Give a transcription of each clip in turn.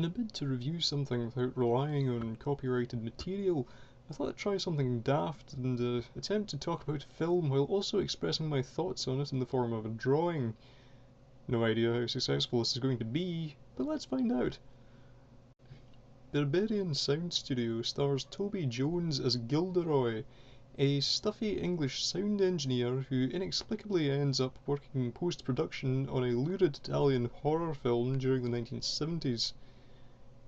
In a bid to review something without relying on copyrighted material, I thought I'd try something daft and attempt to talk about film while also expressing my thoughts on it in the form of a drawing. No idea how successful this is going to be, but let's find out. Berberian Sound Studio stars Toby Jones as Gilderoy, a stuffy English sound engineer who inexplicably ends up working post-production on a lurid Italian horror film during the 1970s.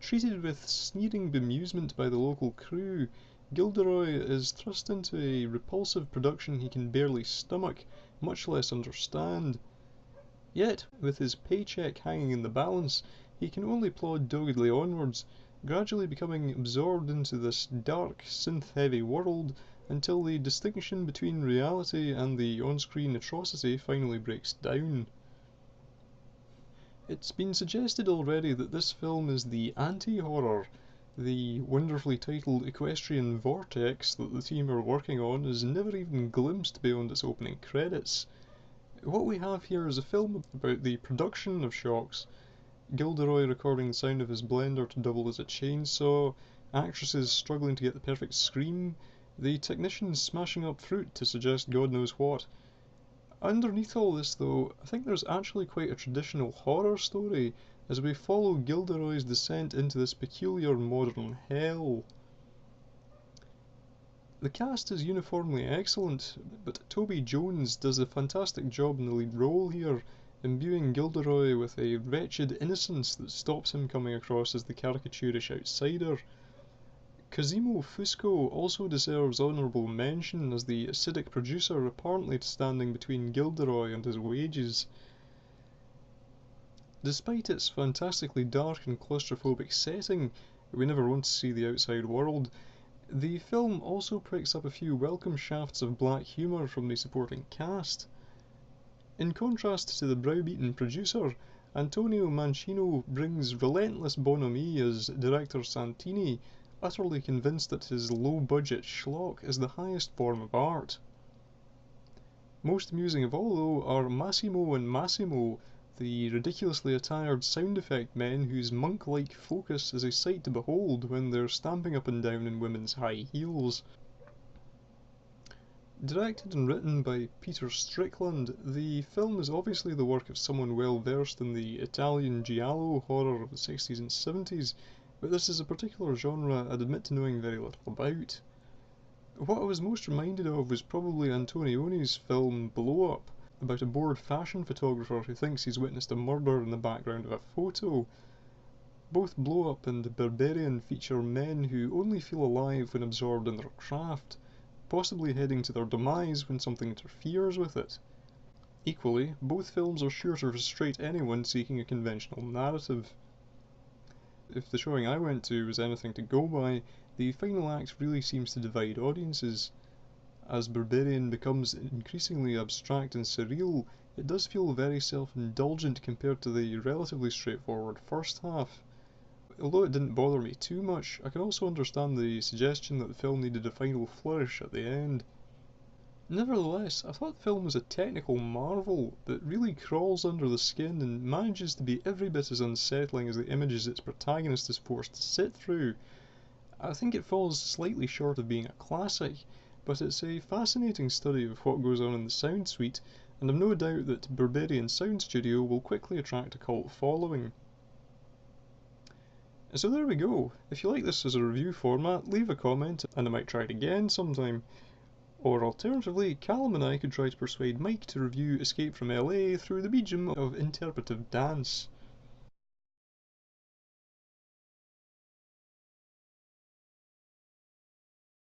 Treated with sneering bemusement by the local crew, Gilderoy is thrust into a repulsive production he can barely stomach, much less understand. Yet, with his paycheck hanging in the balance, he can only plod doggedly onwards, gradually becoming absorbed into this dark, synth-heavy world until the distinction between reality and the on-screen atrocity finally breaks down. It's been suggested already that this film is the anti-horror. The wonderfully titled Equestrian Vortex that the team are working on is never even glimpsed beyond its opening credits. What we have here is a film about the production of shocks, Gilderoy recording the sound of his blender to double as a chainsaw, actresses struggling to get the perfect scream, the technicians smashing up fruit to suggest God knows what. Underneath all this though, I think there's actually quite a traditional horror story as we follow Gilderoy's descent into this peculiar modern hell. The cast is uniformly excellent, but Toby Jones does a fantastic job in the lead role here, imbuing Gilderoy with a wretched innocence that stops him coming across as the caricaturish outsider. Cosimo Fusco also deserves honourable mention as the acidic producer apparently standing between Gilderoy and his wages. Despite its fantastically dark and claustrophobic setting, we never want to see the outside world. The film also picks up a few welcome shafts of black humour from the supporting cast. In contrast to the browbeaten producer, Antonio Mancino brings relentless bonhomie as director Santini, utterly convinced that his low-budget schlock is the highest form of art. Most amusing of all, though, are Massimo and Massimo, the ridiculously attired sound effect men whose monk-like focus is a sight to behold when they're stamping up and down in women's high heels. Directed and written by Peter Strickland, the film is obviously the work of someone well versed in the Italian giallo horror of the 60s and 70s, but this is a particular genre I'd admit to knowing very little about. What I was most reminded of was probably Antonioni's film Blow Up, about a bored fashion photographer who thinks he's witnessed a murder in the background of a photo. Both Blow Up and Berberian feature men who only feel alive when absorbed in their craft, possibly heading to their demise when something interferes with it. Equally, both films are sure to frustrate anyone seeking a conventional narrative. If the showing I went to was anything to go by, the final act really seems to divide audiences. As Berberian becomes increasingly abstract and surreal, it does feel very self-indulgent compared to the relatively straightforward first half. Although it didn't bother me too much, I can also understand the suggestion that the film needed a final flourish at the end. Nevertheless, I thought the film was a technical marvel that really crawls under the skin and manages to be every bit as unsettling as the images its protagonist is forced to sit through. I think it falls slightly short of being a classic, but it's a fascinating study of what goes on in the sound suite, and I've no doubt that Berberian Sound Studio will quickly attract a cult following. So there we go. If you like this as a review format, leave a comment and I might try it again sometime. Or alternatively, Callum and I could try to persuade Mike to review Escape from LA through the medium of interpretive dance.